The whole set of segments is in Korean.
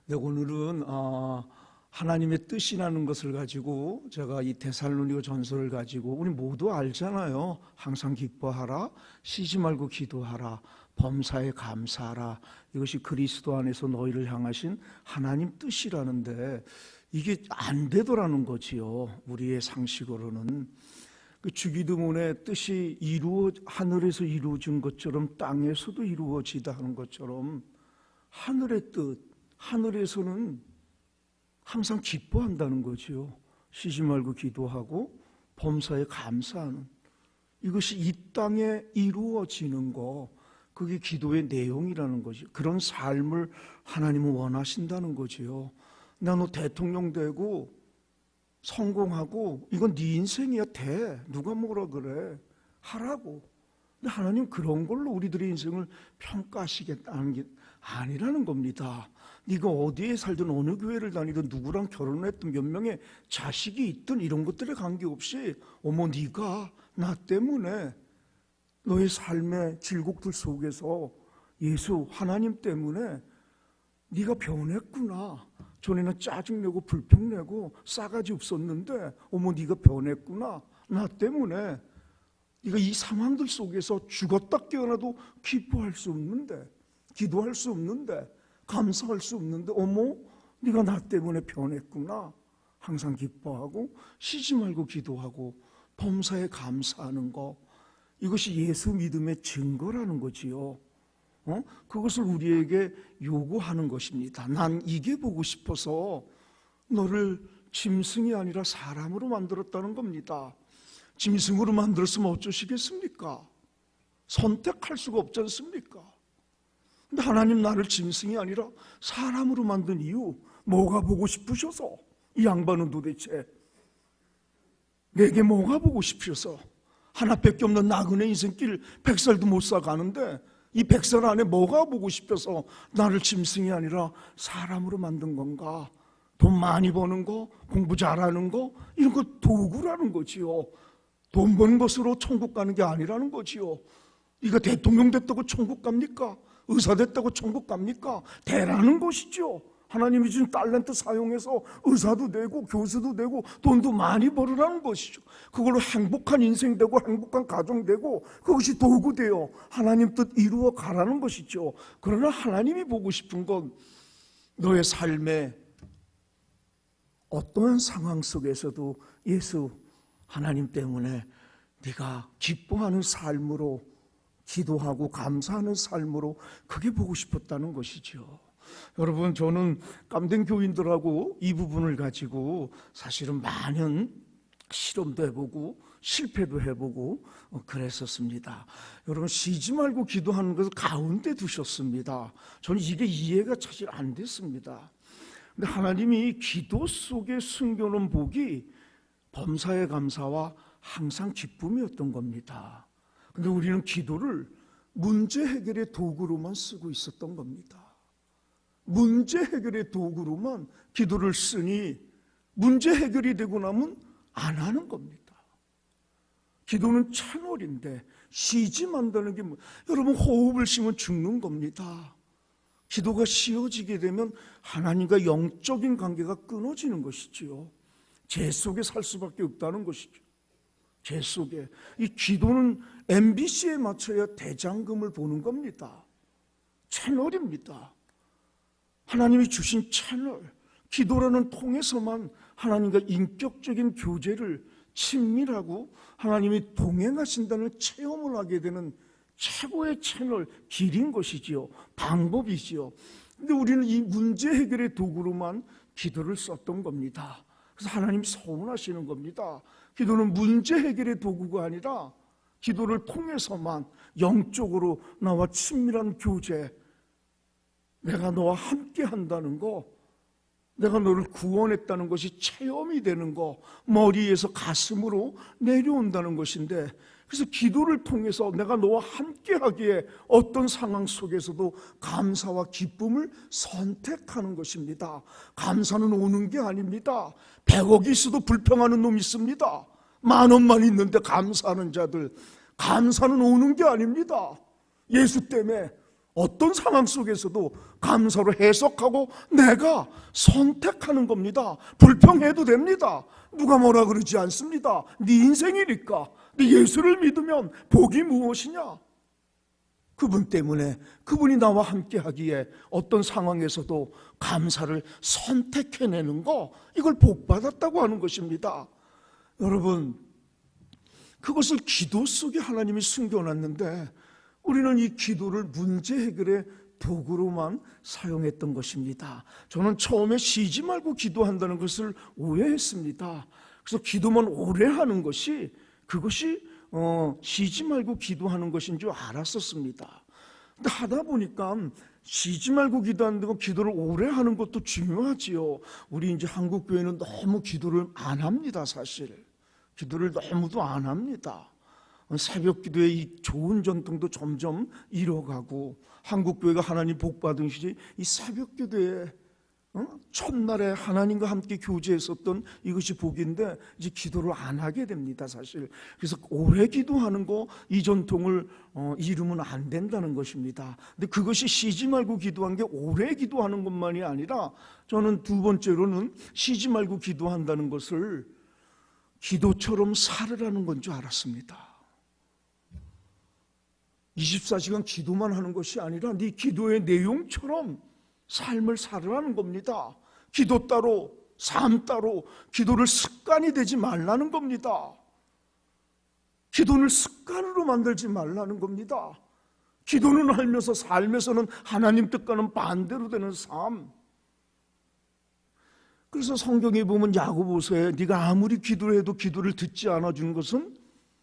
네, 오늘은 하나님의 뜻이라는 것을 가지고 제가 이 데살로니가 전서를 가지고 우리 모두 알잖아요. 항상 기뻐하라, 쉬지 말고 기도하라, 범사에 감사하라. 이것이 그리스도 안에서 너희를 향하신 하나님 뜻이라는데 이게 안 되더라는 거지요. 우리의 상식으로는. 그 주기도문의 뜻이 하늘에서 이루어진 것처럼 땅에서도 이루어지다 하는 것처럼 하늘의 뜻, 하늘에서는 항상 기뻐한다는 거지요. 쉬지 말고 기도하고 범사에 감사하는, 이것이 이 땅에 이루어지는 거, 그게 기도의 내용이라는 거죠. 그런 삶을 하나님은 원하신다는 거지요. 너 대통령 되고 성공하고 이건 네 인생이야. 돼. 누가 뭐라 그래. 하라고. 근데 하나님 그런 걸로 우리들의 인생을 평가하시겠다는 게 아니라는 겁니다. 네가 어디에 살든 어느 교회를 다니든 누구랑 결혼했든 몇 명의 자식이 있든 이런 것들에 관계없이 네가 나 때문에 너의 삶의 질곡들 속에서 예수 하나님 때문에 네가 변했구나. 전에는 짜증내고 불평내고 싸가지 없었는데 네가 변했구나. 나 때문에 네가 이 상황들 속에서 죽었다 깨어나도 기뻐할 수 없는데, 기도할 수 없는데, 감사할 수 없는데 네가 나 때문에 변했구나. 항상 기뻐하고 쉬지 말고 기도하고 범사에 감사하는 거, 이것이 예수 믿음의 증거라는 거지요. 그것을 우리에게 요구하는 것입니다. 난 이게 보고 싶어서 너를 짐승이 아니라 사람으로 만들었다는 겁니다. 짐승으로 만들었으면 어쩌시겠습니까? 선택할 수가 없지 않습니까? 근데 하나님 나를 짐승이 아니라 사람으로 만든 이유, 뭐가 보고 싶으셔서? 이 양반은 도대체 내게 뭐가 보고 싶으셔서? 하나밖에 없는 나그네 인생길 100살도 못 살아가는데 이 100살 안에 뭐가 보고 싶어서 나를 짐승이 아니라 사람으로 만든 건가? 돈 많이 버는 거, 공부 잘하는 거, 이런 거 도구라는 거지요. 돈 버는 것으로 천국 가는 게 아니라는 거지요. 이거 대통령 됐다고 천국 갑니까? 의사 됐다고 천국 갑니까? 되라는 것이죠. 하나님이 주신 달란트 사용해서 의사도 되고 교수도 되고 돈도 많이 벌으라는 것이죠. 그걸로 행복한 인생 되고 행복한 가정 되고 그것이 도구 되어 하나님 뜻 이루어 가라는 것이죠. 그러나 하나님이 보고 싶은 건 너의 삶에 어떠한 상황 속에서도 예수 하나님 때문에 네가 기뻐하는 삶으로, 기도하고 감사하는 삶으로, 그게 보고 싶었다는 것이죠. 여러분, 저는 깜댕 교인들하고 이 부분을 가지고 사실은 많은 실험도 해보고 실패도 해보고 그랬었습니다. 여러분, 쉬지 말고 기도하는 것을 가운데 두셨습니다. 저는 이게 이해가 사실 안 됐습니다. 근데 하나님이 기도 속에 숨겨놓은 복이 범사의 감사와 항상 기쁨이었던 겁니다. 근데 우리는 기도를 문제 해결의 도구로만 쓰고 있었던 겁니다. 문제 해결의 도구로만 기도를 쓰니 문제 해결이 되고 나면 안 하는 겁니다. 기도는 채널인데 쉬지 만다는 게 여러분, 호흡을 쉬면 죽는 겁니다. 기도가 쉬어지게 되면 하나님과 영적인 관계가 끊어지는 것이지요. 죄 속에 살 수밖에 없다는 것이죠. 죄 속에. 이 기도는 MBC에 맞춰야 대장금을 보는 겁니다. 채널입니다. 하나님이 주신 채널, 기도라는 통해서만 하나님과 인격적인 교제를 친밀하고 하나님이 동행하신다는 체험을 하게 되는 최고의 채널, 길인 것이지요. 방법이지요. 근데 우리는 이 문제 해결의 도구로만 기도를 썼던 겁니다. 그래서 하나님이 서운하시는 겁니다. 기도는 문제 해결의 도구가 아니라 기도를 통해서만 영적으로 나와 친밀한 교제, 내가 너와 함께 한다는 거, 내가 너를 구원했다는 것이 체험이 되는 거, 머리에서 가슴으로 내려온다는 것인데, 그래서 기도를 통해서 내가 너와 함께 하기에 어떤 상황 속에서도 감사와 기쁨을 선택하는 것입니다. 감사는 오는 게 아닙니다. 100억이 있어도 불평하는 놈이 있습니다. 10,000원만 있는데 감사하는 자들, 감사는 오는 게 아닙니다. 예수 때문에 어떤 상황 속에서도 감사로 해석하고 내가 선택하는 겁니다. 불평해도 됩니다. 누가 뭐라 그러지 않습니다. 네 인생이니까. 네 예수를 믿으면 복이 무엇이냐? 그분 때문에, 그분이 나와 함께 하기에 어떤 상황에서도 감사를 선택해내는 거, 이걸 복받았다고 하는 것입니다. 여러분, 그것을 기도 속에 하나님이 숨겨놨는데 우리는 이 기도를 문제 해결의 도구로만 사용했던 것입니다. 저는 처음에 쉬지 말고 기도한다는 것을 오해했습니다. 그래서 기도만 오래 하는 것이, 그것이 쉬지 말고 기도하는 것인 줄 알았었습니다. 근데 하다 보니까 쉬지 말고 기도하는 거, 기도를 오래 하는 것도 중요하지요. 우리 이제 한국 교회는 너무 기도를 안 합니다. 사실 기도를 너무도 안 합니다. 새벽 기도의 이 좋은 전통도 점점 잃어가고, 한국 교회가 하나님 복 받은 시기 이 새벽 기도에 첫날에 하나님과 함께 교제했었던 이것이 복인데 이제 기도를 안 하게 됩니다. 사실 그래서 오래 기도하는 거, 이 전통을 잃으면 안 된다는 것입니다. 근데 그것이 쉬지 말고 기도한 게 오래 기도하는 것만이 아니라, 저는 두 번째로는 쉬지 말고 기도한다는 것을 기도처럼 살으라는 건 줄 알았습니다. 24시간 기도만 하는 것이 아니라 네 기도의 내용처럼 삶을 살으라는 겁니다. 기도 따로, 삶 따로, 기도를 습관이 되지 말라는 겁니다. 기도를 습관으로 만들지 말라는 겁니다. 기도는 하면서 삶에서는 하나님 뜻과는 반대로 되는 삶. 그래서 성경에 보면 야고보서에 네가 아무리 기도를 해도 기도를 듣지 않아 주는 것은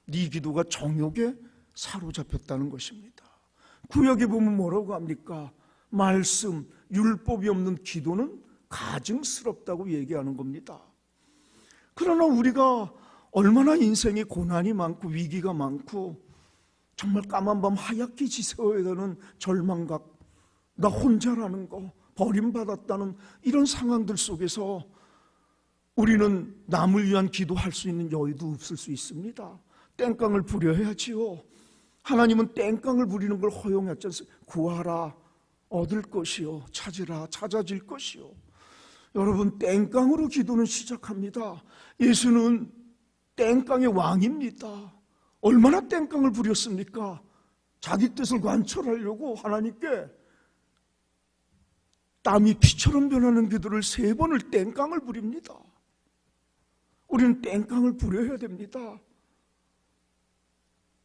네 기도가 정욕에 사로잡혔다는 것입니다. 구약에 보면 뭐라고 합니까? 말씀, 율법이 없는 기도는 가증스럽다고 얘기하는 겁니다. 그러나 우리가 얼마나 인생에 고난이 많고 위기가 많고 정말 까만 밤 하얗게 지새워야 되는 절망각, 나 혼자라는 거, 버림받았다는 이런 상황들 속에서 우리는 남을 위한 기도할 수 있는 여유도 없을 수 있습니다. 땡깡을 부려야지요. 하나님은 땡깡을 부리는 걸 허용하지 않습니다. 구하라, 얻을 것이요, 찾으라, 찾아질 것이요. 여러분, 땡깡으로 기도는 시작합니다. 예수는 땡깡의 왕입니다. 얼마나 땡깡을 부렸습니까? 자기 뜻을 관철하려고 하나님께 땀이 피처럼 변하는 기도를 3번을 땡깡을 부립니다. 우리는 땡깡을 부려야 됩니다.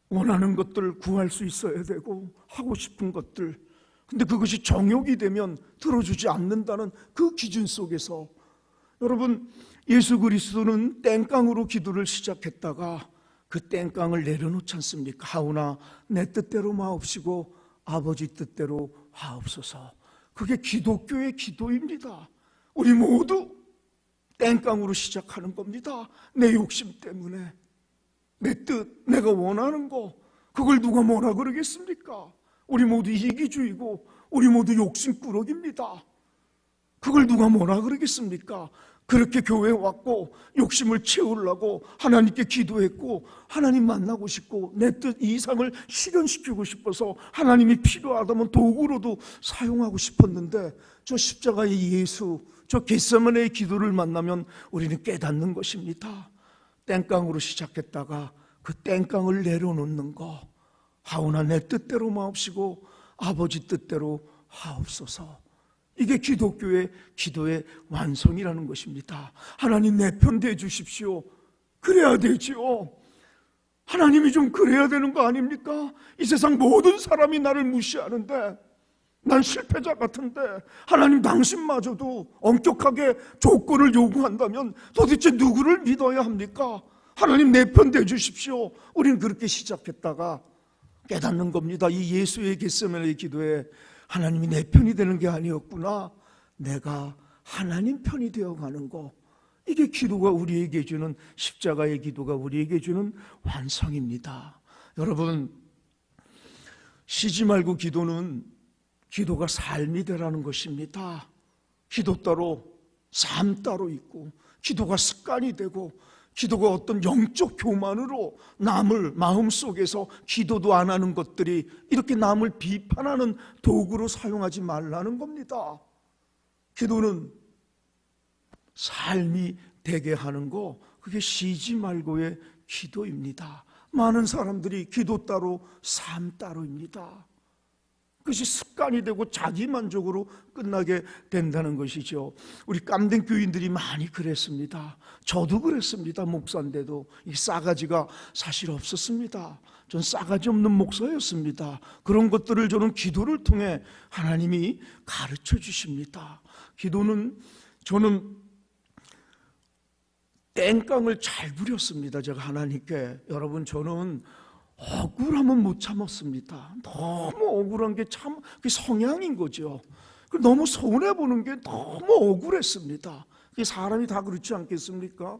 원하는 것들을 구할 수 있어야 되고, 하고 싶은 것들, 근데 그것이 정욕이 되면 들어주지 않는다는 그 기준 속에서, 여러분, 예수 그리스도는 땡깡으로 기도를 시작했다가 그 땡깡을 내려놓지 않습니까? 하오나 내 뜻대로 마옵시고 아버지 뜻대로 하옵소서. 그게 기독교의 기도입니다. 우리 모두 땡깡으로 시작하는 겁니다. 내 욕심 때문에, 내 뜻, 내가 원하는 거, 그걸 누가 뭐라 그러겠습니까? 우리 모두 이기주의고 우리 모두 욕심꾸러기입니다. 그걸 누가 뭐라 그러겠습니까? 그렇게 교회에 왔고 욕심을 채우려고 하나님께 기도했고 하나님 만나고 싶고 내 뜻 이상을 실현시키고 싶어서 하나님이 필요하다면 도구로도 사용하고 싶었는데, 저 십자가의 예수, 저 겟세마네의 기도를 만나면 우리는 깨닫는 것입니다. 땡깡으로 시작했다가 그 땡깡을 내려놓는 거, 하오나 내 뜻대로 마옵시고 아버지 뜻대로 하옵소서. 이게 기독교의 기도의 완성이라는 것입니다. 하나님 내 편 돼 주십시오. 그래야 되지요. 하나님이 좀 그래야 되는 거 아닙니까? 이 세상 모든 사람이 나를 무시하는데, 난 실패자 같은데 하나님 당신마저도 엄격하게 조건을 요구한다면 도대체 누구를 믿어야 합니까? 하나님 내 편 돼 주십시오. 우리는 그렇게 시작했다가 깨닫는 겁니다. 이 예수의 겟세마네의 기도에 하나님이 내 편이 되는 게 아니었구나, 내가 하나님 편이 되어가는 거, 이게 기도가 우리에게 주는, 십자가의 기도가 우리에게 주는 완성입니다. 여러분, 쉬지 말고 기도는 기도가 삶이 되라는 것입니다. 기도 따로 삶 따로 있고, 기도가 습관이 되고 기도가 어떤 영적 교만으로 남을 마음속에서 기도도 안 하는 것들이 이렇게 남을 비판하는 도구로 사용하지 말라는 겁니다. 기도는 삶이 되게 하는 거, 그게 쉬지 말고의 기도입니다. 많은 사람들이 기도 따로 삶 따로입니다. 그것이 습관이 되고 자기만족으로 끝나게 된다는 것이죠. 우리 깜댕 교인들이 많이 그랬습니다. 저도 그랬습니다. 목사인데도 이 싸가지가 사실 없었습니다. 전 싸가지 없는 목사였습니다. 그런 것들을 저는 기도를 통해 하나님이 가르쳐 주십니다. 기도는 저는 땡깡을 잘 부렸습니다. 제가 하나님께. 여러분, 저는 억울함은 못 참았습니다. 너무 억울한 게 참 성향인 거죠. 너무 손해보는 게 너무 억울했습니다. 사람이 다 그렇지 않겠습니까?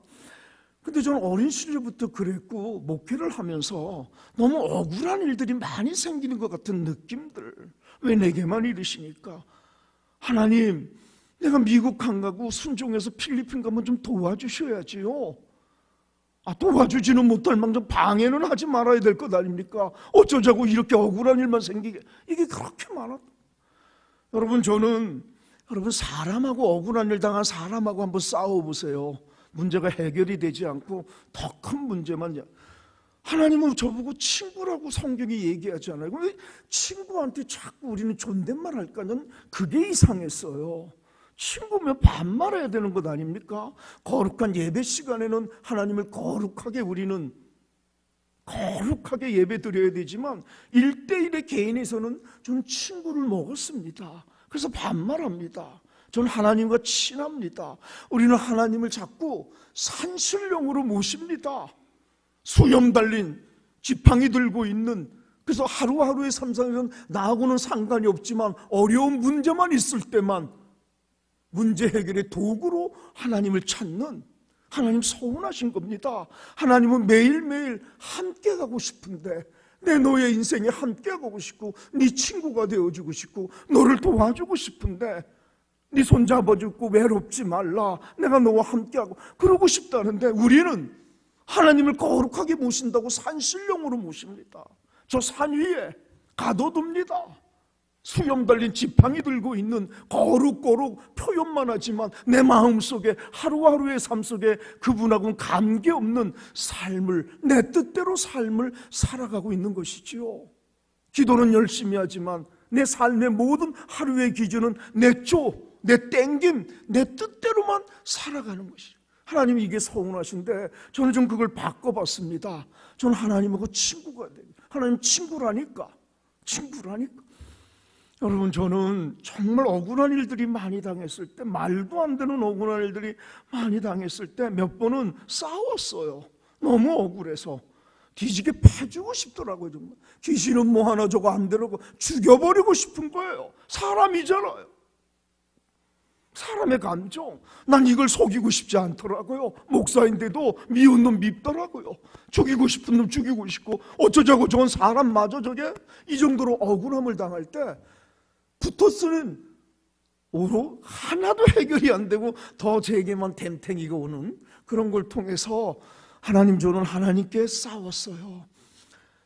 근데 저는 어린 시절부터 그랬고, 목회를 하면서 너무 억울한 일들이 많이 생기는 것 같은 느낌들. 왜 내게만 이러시니까? 하나님, 내가 미국 안 가고 순종해서 필리핀 가면 좀 도와주셔야지요. 도와주지는 못할 망정 방해는 하지 말아야 될 것 아닙니까? 어쩌자고 이렇게 억울한 일만 생기게. 이게 그렇게 많았다. 여러분, 저는 사람하고 억울한 일 당한 사람하고 한번 싸워보세요. 문제가 해결이 되지 않고 더 큰 문제만. 하나님은 저보고 친구라고 성경이 얘기하잖아요. 왜 친구한테 자꾸 우리는 존댓말 할까는 그게 이상했어요. 친구면 반말해야 되는 것 아닙니까? 거룩한 예배 시간에는 하나님을 거룩하게 우리는 거룩하게 예배 드려야 되지만 1대1의 개인에서는 저는 친구를 먹었습니다. 그래서 반말합니다. 저는 하나님과 친합니다. 우리는 하나님을 자꾸 산신령으로 모십니다. 수염 달린 지팡이 들고 있는, 그래서 하루하루의 삶상에서는 나하고는 상관이 없지만 어려운 문제만 있을 때만 문제 해결의 도구로 하나님을 찾는, 하나님 서운하신 겁니다. 하나님은 매일매일 함께 가고 싶은데, 너의 인생에 함께 가고 싶고 네 친구가 되어주고 싶고 너를 도와주고 싶은데, 네 손잡아주고 외롭지 말라, 내가 너와 함께하고 그러고 싶다는데, 우리는 하나님을 거룩하게 모신다고 산신령으로 모십니다. 저 산 위에 가둬둡니다. 수염 달린 지팡이 들고 있는 거룩 표현만 하지만 내 마음속에 하루하루의 삶 속에 그분하고는 관계없는 삶을, 내 뜻대로 삶을 살아가고 있는 것이지요. 기도는 열심히 하지만 내 삶의 모든 하루의 기준은 내 땡김, 내 뜻대로만 살아가는 것이죠. 하나님이 이게 서운하신데 저는 좀 그걸 바꿔봤습니다. 저는 하나님하고 친구가 돼요. 하나님 친구라니까. 여러분, 저는 정말 억울한 일들이 많이 당했을 때, 말도 안 되는 억울한 일들이 많이 당했을 때 몇 번은 싸웠어요. 너무 억울해서 뒤지게 패주고 싶더라고요. 정말 귀신은 뭐 하나 저거 안 되라고 죽여버리고 싶은 거예요. 사람이잖아요. 사람의 감정. 난 이걸 속이고 싶지 않더라고요. 목사인데도 미운 놈 밉더라고요. 죽이고 싶은 놈 죽이고 싶고, 어쩌자고 저건 사람마저 저게 이 정도로 억울함을 당할 때 붙었으면 오로 하나도 해결이 안 되고 더 제게만 댐탱이가 오는 그런 걸 통해서 하나님, 저는 하나님께 싸웠어요.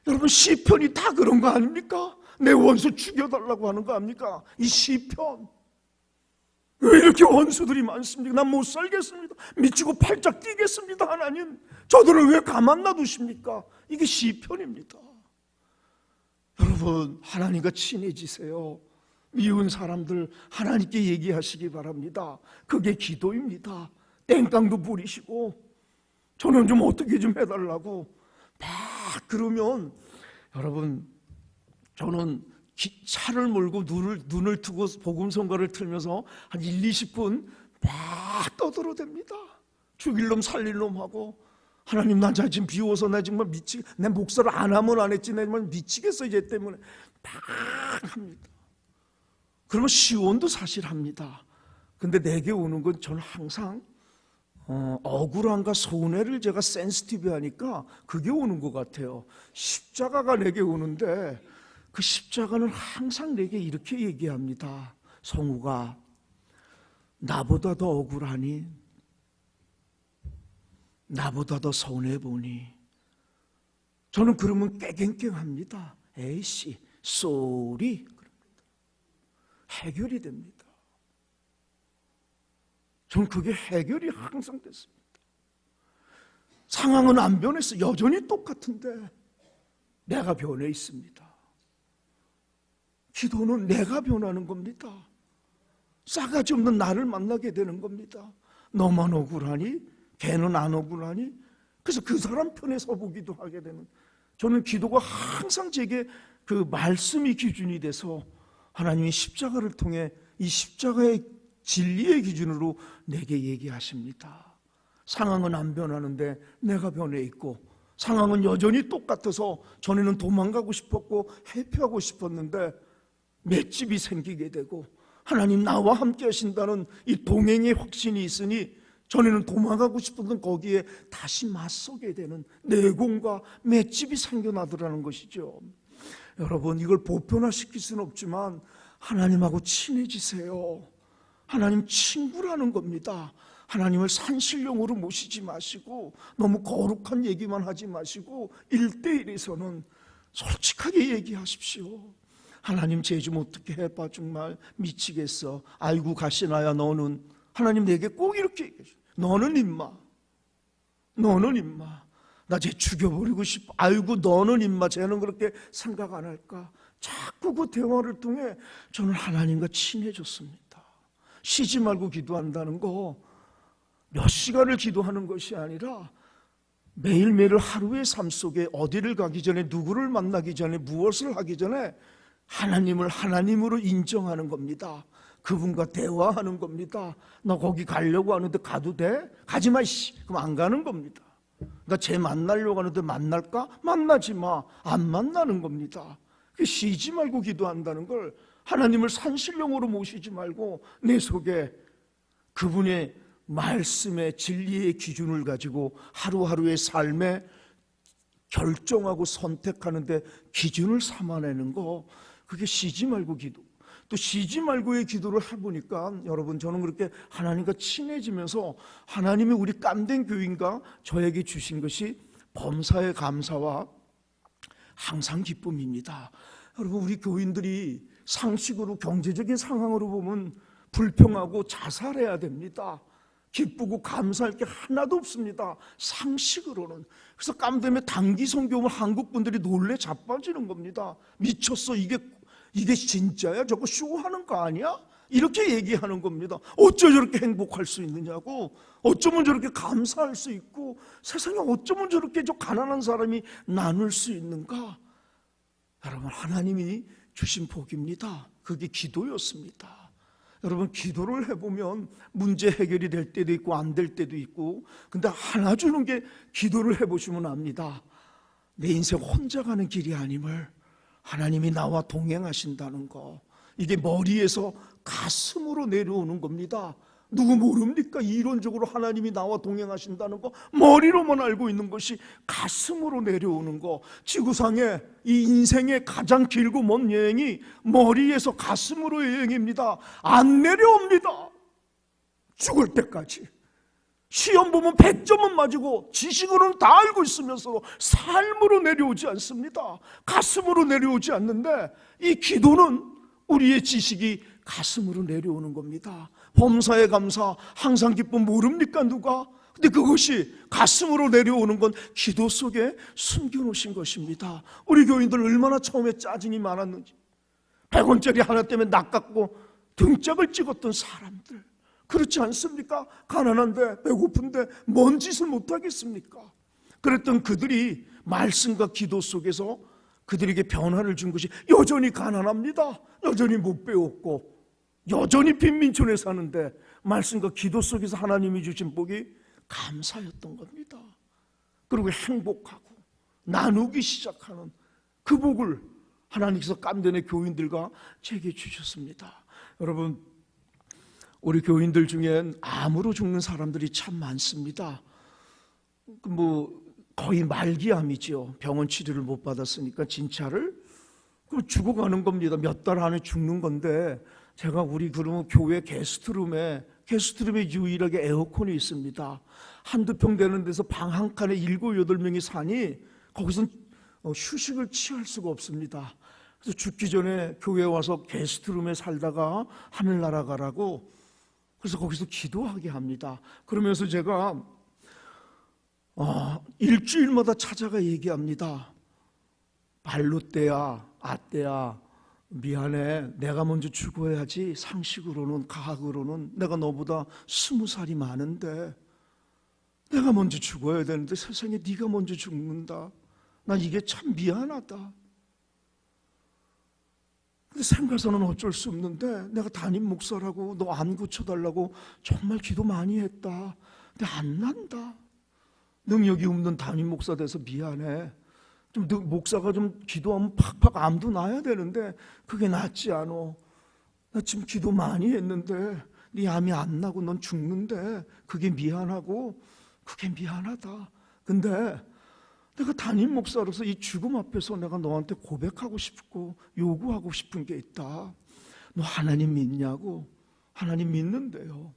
여러분, 시편이 다 그런 거 아닙니까? 내 원수 죽여달라고 하는 거 아닙니까? 이 시편. 왜 이렇게 원수들이 많습니까? 난 못 살겠습니다. 미치고 팔짝 뛰겠습니다. 하나님, 저들을 왜 가만 놔두십니까? 이게 시편입니다. 여러분, 하나님과 친해지세요. 미운 사람들 하나님께 얘기하시기 바랍니다. 그게 기도입니다. 땡깡도 부리시고 저는 좀 어떻게 좀 해달라고 막 그러면, 여러분, 저는 차를 몰고 눈을 뜨고 복음성가를 틀면서 한 20분 막 떠들어댑니다. 죽일 놈 살릴 놈 하고, 하나님, 나 지금 비워서 나 정말 내 목사를 안 하면 안 했지, 나 정말 미치겠어 이제 때문에 막 합니다. 그러면 시온도 사실 합니다. 근데 내게 오는 건 저는 항상 억울함과 손해를 제가 센시티브 하니까 그게 오는 것 같아요. 십자가가 내게 오는데 그 십자가는 항상 내게 이렇게 얘기합니다. 성우가 나보다 더 억울하니 나보다 더 손해보니. 저는 그러면 깨갱깽합니다. 에이씨, 쏘리. 해결이 됩니다. 저는 그게 해결이 항상 됐습니다. 상황은 안 변했어. 여전히 똑같은데 내가 변해 있습니다. 기도는 내가 변하는 겁니다. 싸가지 없는 나를 만나게 되는 겁니다. 너만 억울하니? 걔는 안 억울하니? 그래서 그 사람 편에 서보기도 하게 되는. 저는 기도가 항상 제게 그 말씀이 기준이 돼서 하나님이 십자가를 통해 이 십자가의 진리의 기준으로 내게 얘기하십니다. 상황은 안 변하는데 내가 변해 있고, 상황은 여전히 똑같아서 전에는 도망가고 싶었고 회피하고 싶었는데 맷집이 생기게 되고, 하나님 나와 함께 하신다는 이 동행의 확신이 있으니 전에는 도망가고 싶었던 거기에 다시 맞서게 되는 내공과 맷집이 생겨나더라는 것이죠. 여러분, 이걸 보편화시킬 수는 없지만 하나님하고 친해지세요. 하나님 친구라는 겁니다. 하나님을 산신령으로 모시지 마시고 너무 거룩한 얘기만 하지 마시고 1대1에서는 솔직하게 얘기하십시오. 하나님 쟤 좀 어떻게 해봐. 정말 미치겠어. 아이고 가시나야 너는. 하나님 내게 꼭 이렇게 얘기해. 너는 임마. 나 쟤 죽여버리고 싶어. 아이고 너는 임마. 쟤는 그렇게 생각 안 할까. 자꾸 그 대화를 통해 저는 하나님과 친해졌습니다. 쉬지 말고 기도한다는 거 몇 시간을 기도하는 것이 아니라 매일매일 하루의 삶 속에 어디를 가기 전에, 누구를 만나기 전에, 무엇을 하기 전에 하나님을 하나님으로 인정하는 겁니다. 그분과 대화하는 겁니다. 나 거기 가려고 하는데 가도 돼? 가지 마. 그럼 안 가는 겁니다. 나 쟤 만나려고 하는데 만날까? 만나지 마. 안 만나는 겁니다. 쉬지 말고 기도한다는 걸, 하나님을 산신령으로 모시지 말고 내 속에 그분의 말씀의 진리의 기준을 가지고 하루하루의 삶에 결정하고 선택하는데 기준을 삼아내는 거, 그게 쉬지 말고 기도. 또 쉬지 말고의 기도를 해보니까 여러분, 저는 그렇게 하나님과 친해지면서 하나님이 우리 깜된 교인과 저에게 주신 것이 범사의 감사와 항상 기쁨입니다. 여러분, 우리 교인들이 상식으로 경제적인 상황으로 보면 불평하고 자살해야 됩니다. 기쁘고 감사할 게 하나도 없습니다. 상식으로는. 그래서 깜되면 단기 선교하면 한국 분들이 놀래 자빠지는 겁니다. 미쳤어. 이게 진짜야? 저거 쇼하는 거 아니야? 이렇게 얘기하는 겁니다. 어쩌 저렇게 행복할 수 있느냐고, 어쩌면 저렇게 감사할 수 있고, 세상에 어쩌면 저렇게 저 가난한 사람이 나눌 수 있는가. 여러분, 하나님이 주신 복입니다. 그게 기도였습니다. 여러분, 기도를 해보면 문제 해결이 될 때도 있고 안 될 때도 있고, 근데 하나 주는 게, 기도를 해보시면 압니다. 내 인생 혼자 가는 길이 아님을 하나님이 나와 동행하신다는 거, 이게 머리에서 가슴으로 내려오는 겁니다. 누구 모릅니까? 이론적으로 하나님이 나와 동행하신다는 거 머리로만 알고 있는 것이 가슴으로 내려오는 거. 지구상에 이 인생의 가장 길고 먼 여행이 머리에서 가슴으로의 여행입니다. 안 내려옵니다. 죽을 때까지. 시험 보면 100점은 맞고 지식으로는 다 알고 있으면서 삶으로 내려오지 않습니다. 가슴으로 내려오지 않는데, 이 기도는 우리의 지식이 가슴으로 내려오는 겁니다. 범사에 감사, 항상 기쁨 모릅니까 누가? 근데 그것이 가슴으로 내려오는 건 기도 속에 숨겨놓으신 것입니다. 우리 교인들 얼마나 처음에 짜증이 많았는지, 100원짜리 하나 때문에 낚았고 등짝을 찍었던 사람들, 그렇지 않습니까? 가난한데 배고픈데 뭔 짓을 못하겠습니까? 그랬던 그들이 말씀과 기도 속에서 그들에게 변화를 준 것이, 여전히 가난합니다. 여전히 못 배웠고 여전히 빈민촌에 사는데 말씀과 기도 속에서 하나님이 주신 복이 감사였던 겁니다. 그리고 행복하고 나누기 시작하는 그 복을 하나님께서 깜대의 교인들과 제게 주셨습니다. 여러분, 우리 교인들 중엔 암으로 죽는 사람들이 참 많습니다. 거의 말기암이죠. 병원 치료를 못 받았으니까 진찰을 죽어가는 겁니다. 몇 달 안에 죽는 건데, 제가 우리 그러면 교회 게스트룸에 게스트룸에 유일하게 에어컨이 있습니다. 한두 평 되는 데서 방 한 칸에 7, 8명이 사니 거기서 휴식을 취할 수가 없습니다. 그래서 죽기 전에 교회에 와서 게스트룸에 살다가 하늘 날아가라고, 그래서 거기서 기도하게 합니다. 그러면서 제가 일주일마다 찾아가 얘기합니다. 발로떼야, 아떼야, 미안해. 내가 먼저 죽어야지. 상식으로는, 가학으로는 내가 너보다 20살이 많은데 내가 먼저 죽어야 되는데 세상에 네가 먼저 죽는다. 난 이게 참 미안하다. 근데 생가서는 어쩔 수 없는데 내가 담임 목사라고 너 안 고쳐달라고 정말 기도 많이 했다. 근데 안 난다. 능력이 없는 담임 목사 돼서 미안해. 좀 목사가 좀 기도하면 팍팍 암도 나야 되는데 그게 낫지 않아. 나 지금 기도 많이 했는데 네 암이 안 나고 넌 죽는데 그게 미안하고 그게 미안하다. 근데 내가 담임 목사로서 이 죽음 앞에서 내가 너한테 고백하고 싶고 요구하고 싶은 게 있다. 너 하나님 믿냐고. 하나님 믿는데요.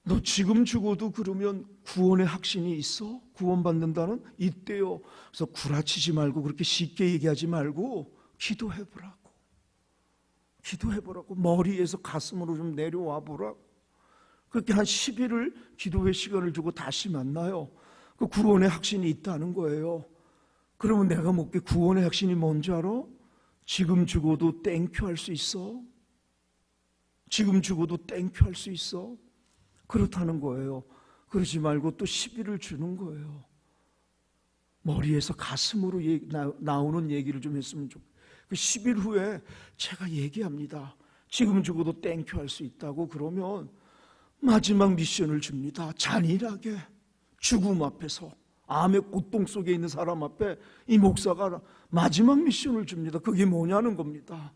너 지금 죽어도 그러면 구원의 확신이 있어? 구원받는다는? 있대요. 그래서 구라치지 말고 그렇게 쉽게 얘기하지 말고 기도해보라고. 기도해보라고. 머리에서 가슴으로 좀 내려와 보라고. 그렇게 한 10일을 기도회 시간을 주고 다시 만나요. 그 구원의 확신이 있다는 거예요. 그러면 내가 묻게 구원의 확신이 뭔지 알아? 지금 죽어도 땡큐 할 수 있어? 지금 죽어도 땡큐 할 수 있어? 그렇다는 거예요. 그러지 말고 또 10일을 주는 거예요. 머리에서 가슴으로 나오는 얘기를 좀 했으면 좋겠어요. 그 10일 후에 제가 얘기합니다. 지금 죽어도 땡큐 할 수 있다고. 그러면 마지막 미션을 줍니다. 잔인하게 죽음 앞에서 암의 고통 속에 있는 사람 앞에 이 목사가 마지막 미션을 줍니다. 그게 뭐냐는 겁니다.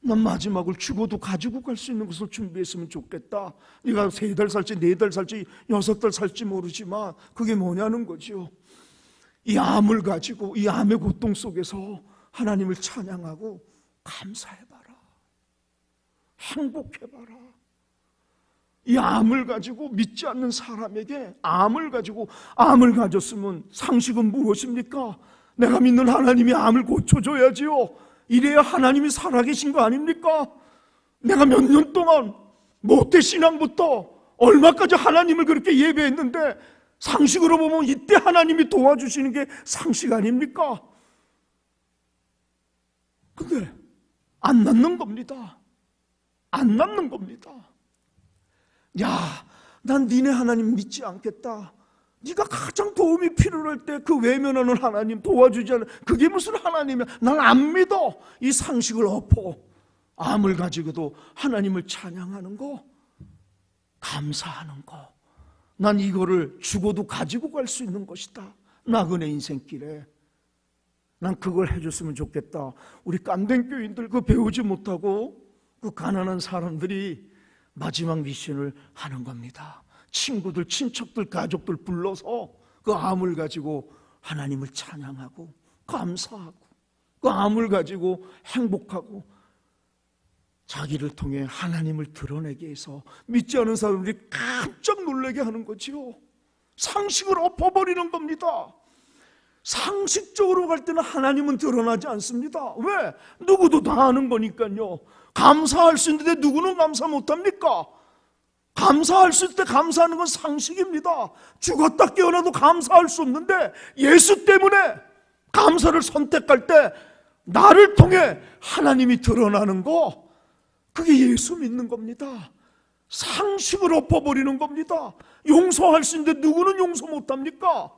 난 마지막을 죽어도 가지고 갈 수 있는 것을 준비했으면 좋겠다. 네가 3달 살지 4달 살지 6달 살지 모르지만 그게 뭐냐는 거죠. 이 암을 가지고 이 암의 고통 속에서 하나님을 찬양하고 감사해봐라. 행복해봐라. 이 암을 가지고 믿지 않는 사람에게 암을 가졌으면 상식은 무엇입니까? 내가 믿는 하나님이 암을 고쳐줘야지요. 이래야 하나님이 살아계신 거 아닙니까? 내가 몇 년 동안 모태신앙부터 얼마까지 하나님을 그렇게 예배했는데 상식으로 보면 이때 하나님이 도와주시는 게 상식 아닙니까? 근데 안 낫는 겁니다. 안 낫는 겁니다. 야, 난 니네 하나님 믿지 않겠다. 네가 가장 도움이 필요할 때 그 외면하는 하나님 도와주지 않는 그게 무슨 하나님이야. 난 안 믿어. 이 상식을 엎어 암을 가지고도 하나님을 찬양하는 거, 감사하는 거, 난 이거를 죽어도 가지고 갈 수 있는 것이다. 나그네 인생길에 난 그걸 해줬으면 좋겠다. 우리 깐댕 교인들 그 배우지 못하고 그 가난한 사람들이 마지막 미션을 하는 겁니다. 친구들, 친척들, 가족들 불러서 그 암을 가지고 하나님을 찬양하고 감사하고 그 암을 가지고 행복하고 자기를 통해 하나님을 드러내게 해서 믿지 않은 사람들이 깜짝 놀라게 하는 거지요. 상식을 엎어버리는 겁니다. 상식적으로 갈 때는 하나님은 드러나지 않습니다. 왜? 누구도 다 아는 거니까요. 감사할 수 있는데 누구는 감사 못합니까? 감사할 수 있을 때 감사하는 건 상식입니다. 죽었다 깨어나도 감사할 수 없는데 예수 때문에 감사를 선택할 때 나를 통해 하나님이 드러나는 거, 그게 예수 믿는 겁니다. 상식을 엎어버리는 겁니다. 용서할 수 있는데 누구는 용서 못합니까?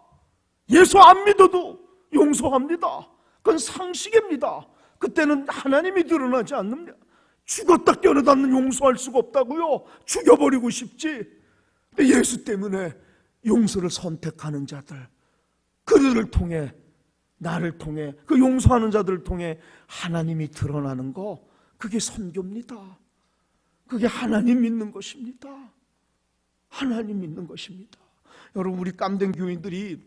예수 안 믿어도 용서합니다. 그건 상식입니다. 그때는 하나님이 드러나지 않습니다. 죽었다 깨어나도 용서할 수가 없다고요? 죽여버리고 싶지. 근데 예수 때문에 용서를 선택하는 자들, 그들을 통해, 나를 통해, 그 용서하는 자들을 통해 하나님이 드러나는 거, 그게 선교입니다. 그게 하나님 믿는 것입니다. 하나님 믿는 것입니다. 여러분, 우리 깜댕 교인들이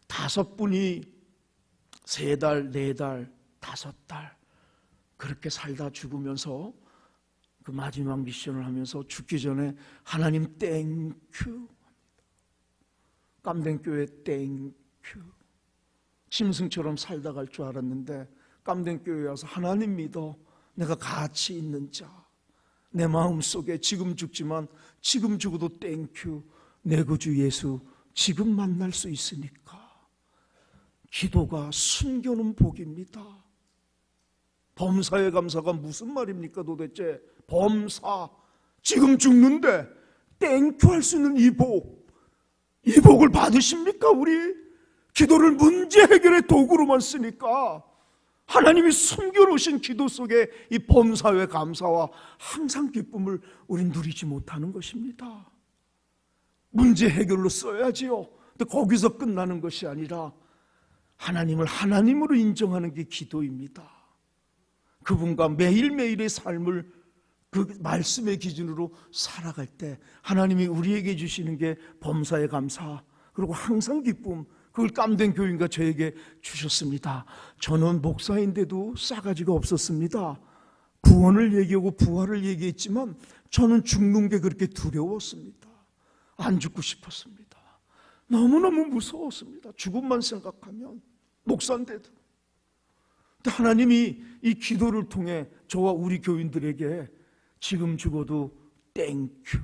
5분이 3달, 4달, 5달 그렇게 살다 죽으면서 그 마지막 미션을 하면서 죽기 전에 하나님 땡큐, 깜댕교회 땡큐. 짐승처럼 살다 갈 줄 알았는데 깜댕교회에 와서 하나님 믿어, 내가 가치 있는 자, 내 마음속에 지금 죽지만 지금 죽어도 땡큐, 내 구주 예수 지금 만날 수 있으니까. 기도가 숨겨놓은 복입니다. 범사에 감사가 무슨 말입니까 도대체? 범사, 지금 죽는데 땡큐 할 수 있는 이 복, 이 복을 받으십니까? 우리 기도를 문제 해결의 도구로만 쓰니까 하나님이 숨겨놓으신 기도 속에 이 범사의 감사와 항상 기쁨을 우린 누리지 못하는 것입니다. 문제 해결로 써야지요. 근데 거기서 끝나는 것이 아니라 하나님을 하나님으로 인정하는 게 기도입니다. 그분과 매일매일의 삶을 그 말씀의 기준으로 살아갈 때 하나님이 우리에게 주시는 게 범사의 감사, 그리고 항상 기쁨, 그걸 깜된 교인과 저에게 주셨습니다. 저는 목사인데도 싸가지가 없었습니다. 구원을 얘기하고 부활을 얘기했지만 저는 죽는 게 그렇게 두려웠습니다. 안 죽고 싶었습니다. 너무너무 무서웠습니다. 죽음만 생각하면, 목사인데도. 근데 하나님이 이 기도를 통해 저와 우리 교인들에게 지금 죽어도 땡큐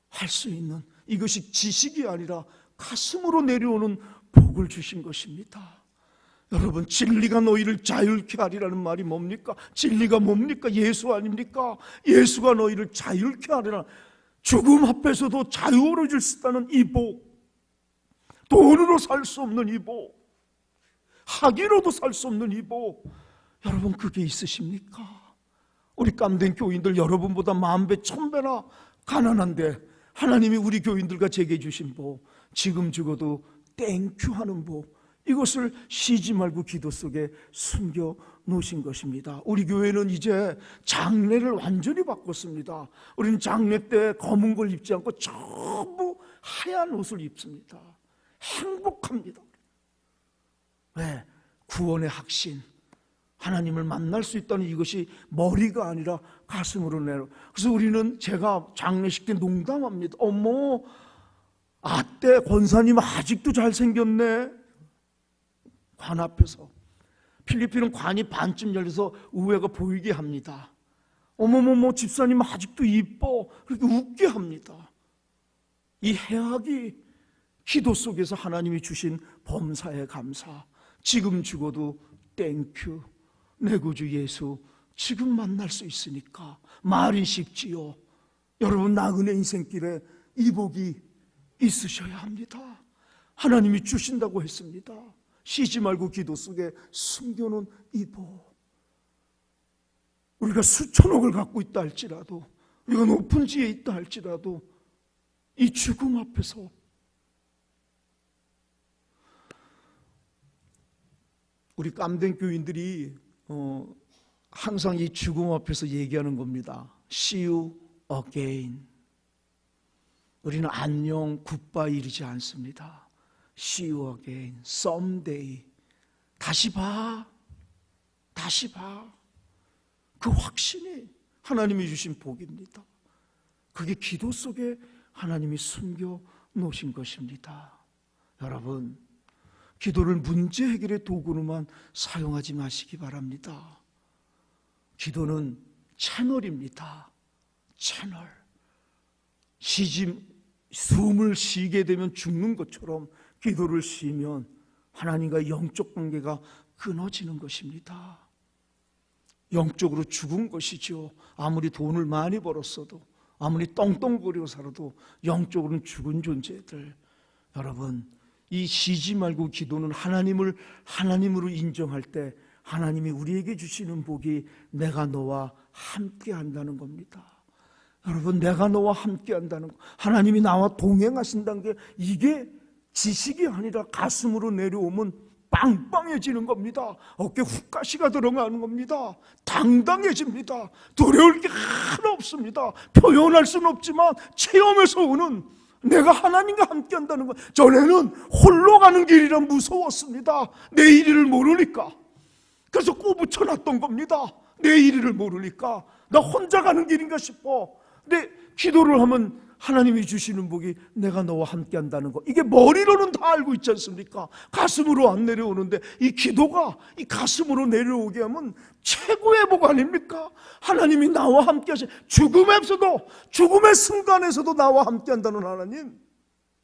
할 수 있는, 이것이 지식이 아니라 가슴으로 내려오는 복을 주신 것입니다. 여러분, 진리가 너희를 자유케 하리라는 말이 뭡니까? 진리가 뭡니까? 예수 아닙니까? 예수가 너희를 자유케 하리라. 죽음 앞에서도 자유로워질 수 있다는 이 복, 돈으로 살 수 없는 이 복, 학위로도 살 수 없는 이 복, 여러분 그게 있으십니까? 우리 깜된 교인들 여러분보다 10,000배 1000배나 가난한데 하나님이 우리 교인들과 제게 주신 복, 지금 죽어도 땡큐 하는 복, 이것을 쉬지 말고 기도 속에 숨겨 놓으신 것입니다. 우리 교회는 이제 장례를 완전히 바꿨습니다. 우리는 장례 때 검은 걸 입지 않고 전부 하얀 옷을 입습니다. 행복합니다. 왜? 구원의 확신, 하나님을 만날 수 있다는 이것이 머리가 아니라 가슴으로 내려. 그래서 우리는, 제가 장례식 때 농담합니다. 어머, 아떼 권사님 아직도 잘생겼네. 관 앞에서, 필리핀은 관이 반쯤 열려서 우회가 보이게 합니다. 어머머머, 집사님 아직도 이뻐. 그렇게 웃게 합니다. 이 해악이 기도 속에서 하나님이 주신 범사의 감사, 지금 죽어도 땡큐, 내 구주 예수 지금 만날 수 있으니까. 말이 쉽지요. 여러분, 나그네 인생길에 이 복이 있으셔야 합니다. 하나님이 주신다고 했습니다. 쉬지 말고 기도 속에 숨겨놓은 이 복, 우리가 수천억을 갖고 있다 할지라도, 우리가 높은 지에 있다 할지라도 이 죽음 앞에서 우리 깜된 교인들이 항상 이 죽음 앞에서 얘기하는 겁니다. See you again. 우리는 안녕, 굿바이 이러지 않습니다. See you again, someday. 다시 봐, 다시 봐. 그 확신이 하나님이 주신 복입니다. 그게 기도 속에 하나님이 숨겨 놓으신 것입니다. 여러분, 기도를 문제 해결의 도구로만 사용하지 마시기 바랍니다. 기도는 채널입니다. 채널. 숨을 쉬게 되면 죽는 것처럼 기도를 쉬면 하나님과 영적 관계가 끊어지는 것입니다. 영적으로 죽은 것이죠. 아무리 돈을 많이 벌었어도, 아무리 떵떵거리고 살아도 영적으로는 죽은 존재들. 여러분, 이 쉬지 말고 기도는 하나님을 하나님으로 인정할 때 하나님이 우리에게 주시는 복이 내가 너와 함께 한다는 겁니다. 여러분, 내가 너와 함께 한다는 것, 하나님이 나와 동행하신다는 게, 이게 지식이 아니라 가슴으로 내려오면 빵빵해지는 겁니다. 어깨 훅가시가 들어가는 겁니다. 당당해집니다. 두려울 게 하나 없습니다. 표현할 수는 없지만 체험에서 오는, 내가 하나님과 함께 한다는 것. 전에는 홀로 가는 길이라 무서웠습니다. 내 일을 모르니까. 그래서 꼬부쳐놨던 겁니다. 내일을 모르니까 나 혼자 가는 길인가 싶어. 근데 기도를 하면 하나님이 주시는 복이 내가 너와 함께 한다는 거, 이게 머리로는 다 알고 있지 않습니까? 가슴으로 안 내려오는데 이 기도가 이 가슴으로 내려오게 하면 최고의 복 아닙니까? 하나님이 나와 함께 하시, 죽음에서도, 죽음의 순간에서도 나와 함께 한다는 하나님,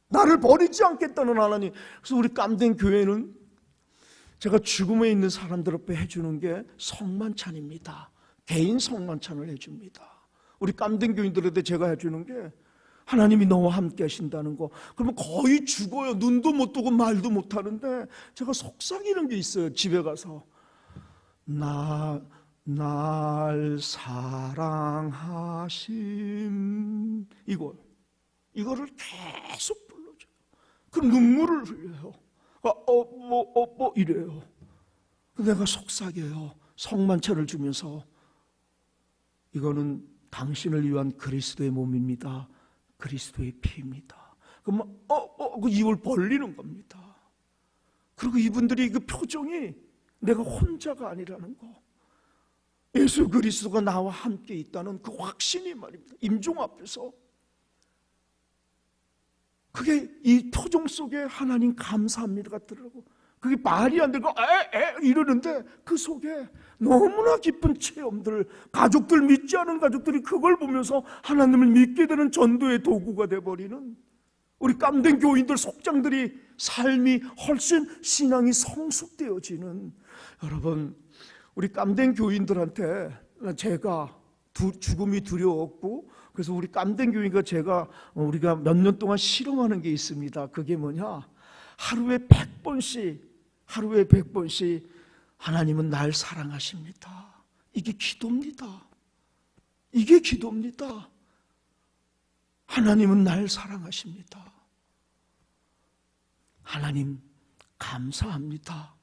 나를 버리지 않겠다는 하나님. 그래서 우리 깜댕 교회는 제가 죽음에 있는 사람들 앞에 해주는 게 성만찬입니다. 개인 성만찬을 해줍니다. 우리 깜댕 교인들한테 제가 해주는 게 하나님이 너와 함께 하신다는 거. 그러면 거의 죽어요. 눈도 못 뜨고 말도 못 하는데 제가 속삭이는 게 있어요. 집에 가서 날 사랑하심, 이거를 계속 불러줘요. 그럼 눈물을 흘려요. 이래요. 내가 속삭여요. 성만찬을 주면서 이거는 당신을 위한 그리스도의 몸입니다. 그리스도의 피입니다. 그러면 그 입을 벌리는 겁니다. 그리고 이분들이 그 표정이 내가 혼자가 아니라는 거, 예수 그리스도가 나와 함께 있다는 그 확신이 말입니다. 임종 앞에서 그게 이 표정 속에 하나님 감사합니다 같더라고. 그게 말이 안 되고 이러는데 그 속에 너무나 깊은 체험들, 가족들, 믿지 않은 가족들이 그걸 보면서 하나님을 믿게 되는 전도의 도구가 돼버리는 우리 깜댕 교인들, 속장들이 삶이 훨씬 신앙이 성숙되어지는, 여러분 우리 깜댕 교인들한테 제가 죽음이 두려웠고, 그래서 우리 깜댕 교인과 우리가 몇 년 동안 실험하는 게 있습니다. 그게 뭐냐, 하루에 100번씩 하나님은 날 사랑하십니다. 이게 기도입니다. 이게 기도입니다. 하나님은 날 사랑하십니다. 하나님 감사합니다.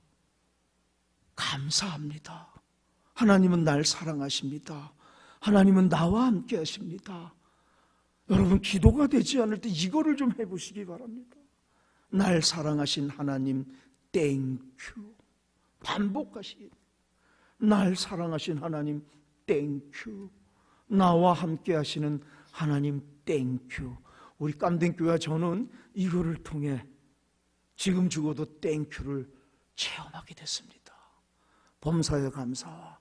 감사합니다. 하나님은 날 사랑하십니다. 하나님은 나와 함께 하십니다. 여러분 기도가 되지 않을 때 이거를 좀 해보시기 바랍니다. 날 사랑하신 하나님 땡큐, 반복하시기. 날 사랑하신 하나님 땡큐, 나와 함께 하시는 하나님 땡큐. 우리 깜댕교회와 저는 이거를 통해 지금 죽어도 땡큐를 체험하게 됐습니다. 범사에 감사와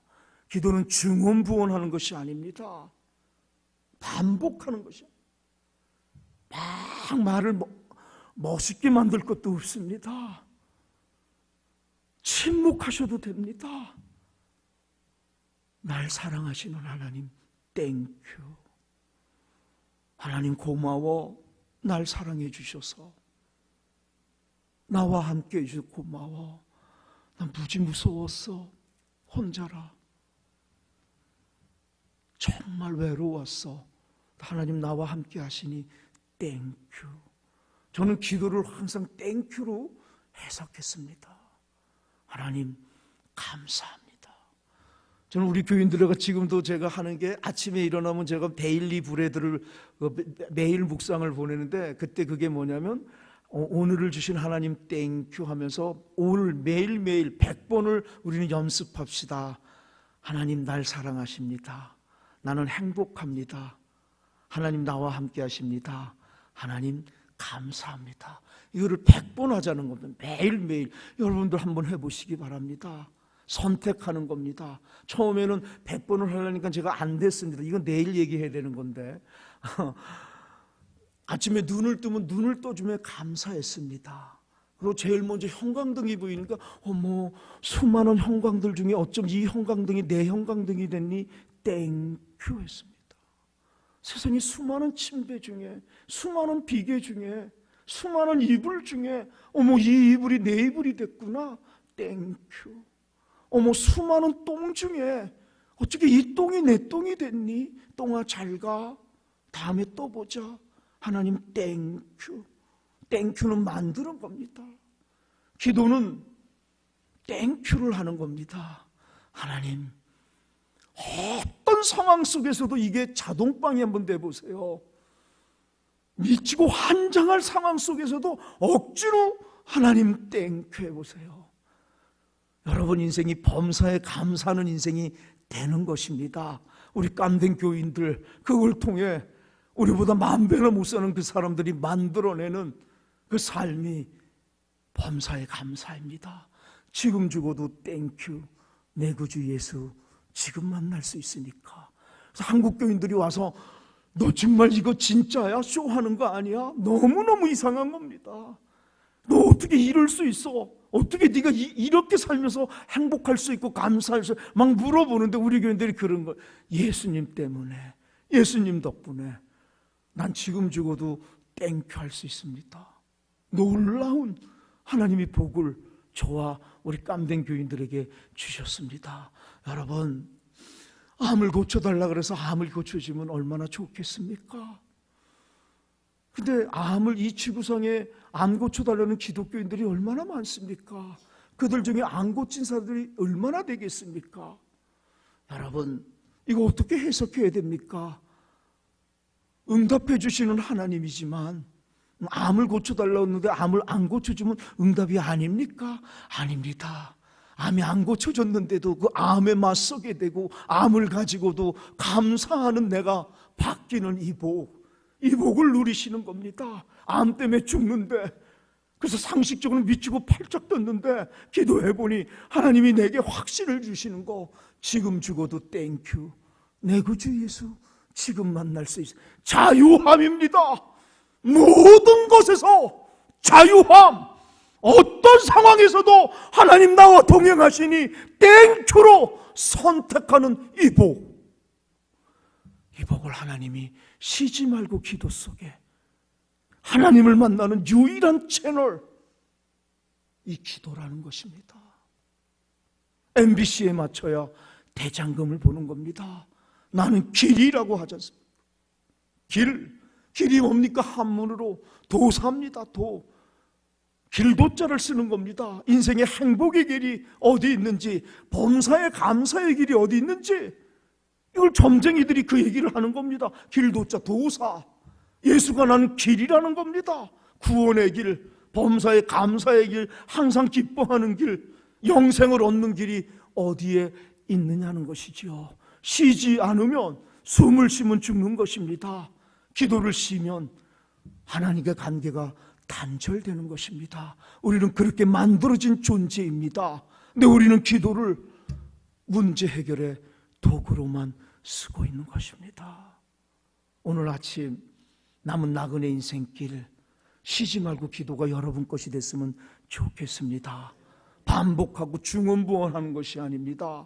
기도는 증언부언하는 것이 아닙니다. 반복하는 것이에요. 막 말을 멋있게 만들 것도 없습니다. 침묵하셔도 됩니다. 날 사랑하시는 하나님 땡큐. 하나님 고마워. 날 사랑해 주셔서 나와 함께 해주셔서 고마워. 난 무지 무서웠어. 혼자라. 정말 외로웠어. 하나님 나와 함께 하시니 땡큐. 저는 기도를 항상 땡큐로 해석했습니다. 하나님 감사합니다. 저는 우리 교인들과 지금도 제가 하는 게, 아침에 일어나면 제가 데일리 브레드를 매일 묵상을 보내는데, 그때 그게 뭐냐면 오늘을 주신 하나님 땡큐 하면서 오늘 매일매일 100번을 우리는 연습합시다. 하나님 날 사랑하십니다. 나는 행복합니다. 하나님 나와 함께 하십니다. 하나님 감사합니다. 이거를 100번 하자는 겁니다. 매일매일. 여러분들 한번 해보시기 바랍니다. 선택하는 겁니다. 처음에는 100번을 하려니까 제가 안 됐습니다. 이건 내일 얘기해야 되는 건데 아침에 눈을 뜨면 눈을 떠주며 감사했습니다. 그리고 제일 먼저 형광등이 보이니까 어머, 수많은 형광들 중에 어쩜 이 형광등이 내 형광등이 됐니? 땡큐 했습니다. 세상에 수많은 침대 중에, 수많은 비계 중에, 수많은 이불 중에 어머, 이 이불이 내 이불이 됐구나. 땡큐. 어머, 수많은 똥 중에 어떻게 이 똥이 내 똥이 됐니? 똥아 잘 가. 다음에 또 보자. 하나님 땡큐. 땡큐는 만드는 겁니다. 기도는 땡큐를 하는 겁니다. 하나님, 어떤 상황 속에서도 이게 자동방이 한번 돼보세요. 미치고 환장할 상황 속에서도 억지로 하나님 땡큐 해보세요. 여러분 인생이 범사에 감사하는 인생이 되는 것입니다. 우리 깜된 교인들, 그걸 통해 우리보다 10,000배나 못 사는 그 사람들이 만들어내는 그 삶이 범사에 감사입니다. 지금 죽어도 땡큐, 내 구주 예수 지금 만날 수 있으니까. 그래서 한국 교인들이 와서 너 정말 이거 진짜야? 쇼하는 거 아니야? 너무너무 이상한 겁니다. 너 어떻게 이럴 수 있어? 어떻게 네가 이렇게 살면서 행복할 수 있고 감사할 수 있고 막 물어보는데 우리 교인들이 그런 거, 예수님 때문에, 예수님 덕분에 난 지금 죽어도 땡큐 할 수 있습니다. 놀라운 하나님이 복을 저와 우리 깜된 교인들에게 주셨습니다. 여러분, 암을 고쳐달라 그래서 암을 고쳐주면 얼마나 좋겠습니까? 근데 암을, 이 지구상에 암 고쳐달라는 기독교인들이 얼마나 많습니까? 그들 중에 안 고친 사람들이 얼마나 되겠습니까? 여러분, 이거 어떻게 해석해야 됩니까? 응답해 주시는 하나님이지만 암을 고쳐달라고 했는데 암을 안 고쳐주면 응답이 아닙니까? 아닙니다. 암이 안 고쳐졌는데도 그 암에 맞서게 되고 암을 가지고도 감사하는 내가 바뀌는 이 복을 누리시는 겁니다. 암 때문에 죽는데, 그래서 상식적으로 미치고 팔짝 떴는데 기도해보니 하나님이 내게 확신을 주시는 거, 지금 죽어도 땡큐, 내 구주 예수 지금 만날 수 있어. 자유함입니다. 모든 것에서 자유함. 어떤 상황에서도 하나님 나와 동행하시니 땡큐로 선택하는 이 복을 하나님이 쉬지 말고 기도 속에, 하나님을 만나는 유일한 채널, 이 기도라는 것입니다. MBC에 맞춰야 대장금을 보는 겁니다. 나는 길이라고 하지 않습니까? 길이 뭡니까? 한문으로 도사입니다. 길도자를 쓰는 겁니다. 인생의 행복의 길이 어디 있는지, 범사의 감사의 길이 어디 있는지, 이걸 점쟁이들이 그 얘기를 하는 겁니다. 길도자, 도사. 예수가 나는 길이라는 겁니다. 구원의 길, 범사의 감사의 길, 항상 기뻐하는 길, 영생을 얻는 길이 어디에 있느냐는 것이지요. 쉬지 않으면, 숨을 쉬면 죽는 것입니다. 기도를 쉬면 하나님과 관계가 단절되는 것입니다. 우리는 그렇게 만들어진 존재입니다. 근데 우리는 기도를 문제 해결의 도구로만 쓰고 있는 것입니다. 오늘 아침 남은 나그네 인생길, 쉬지 말고 기도가 여러분 것이 됐으면 좋겠습니다. 반복하고 중언부언하는 것이 아닙니다.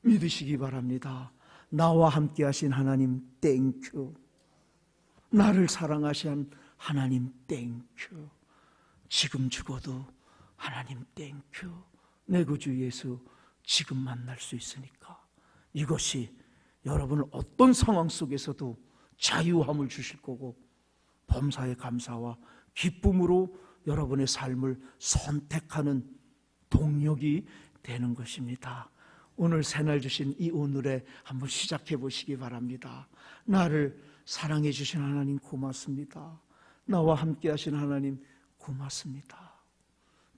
믿으시기 바랍니다. 나와 함께 하신 하나님 땡큐, 나를 사랑하신 하나님 땡큐, 지금 죽어도 하나님 땡큐, 내 구주 예수 지금 만날 수 있으니까. 이것이 여러분을 어떤 상황 속에서도 자유함을 주실 거고 범사의 감사와 기쁨으로 여러분의 삶을 선택하는 동력이 되는 것입니다. 오늘 새날 주신 이 오늘에 한번 시작해 보시기 바랍니다. 나를 사랑해 주신 하나님 고맙습니다. 나와 함께 하신 하나님 고맙습니다.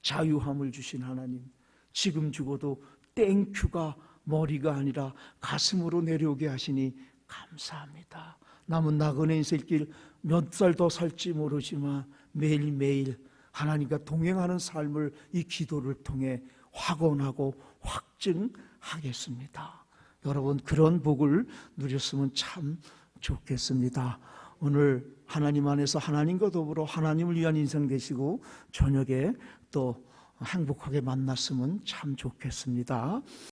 자유함을 주신 하나님, 지금 죽어도 땡큐가 머리가 아니라 가슴으로 내려오게 하시니 감사합니다. 남은 나그네 인생길 몇 살 더 살지 모르지만 매일매일 하나님과 동행하는 삶을 이 기도를 통해 확언하고 확증하겠습니다. 여러분, 그런 복을 누렸으면 참 좋겠습니다. 오늘 하나님 안에서 하나님과 더불어 하나님을 위한 인생 되시고 저녁에 또 행복하게 만났으면 참 좋겠습니다.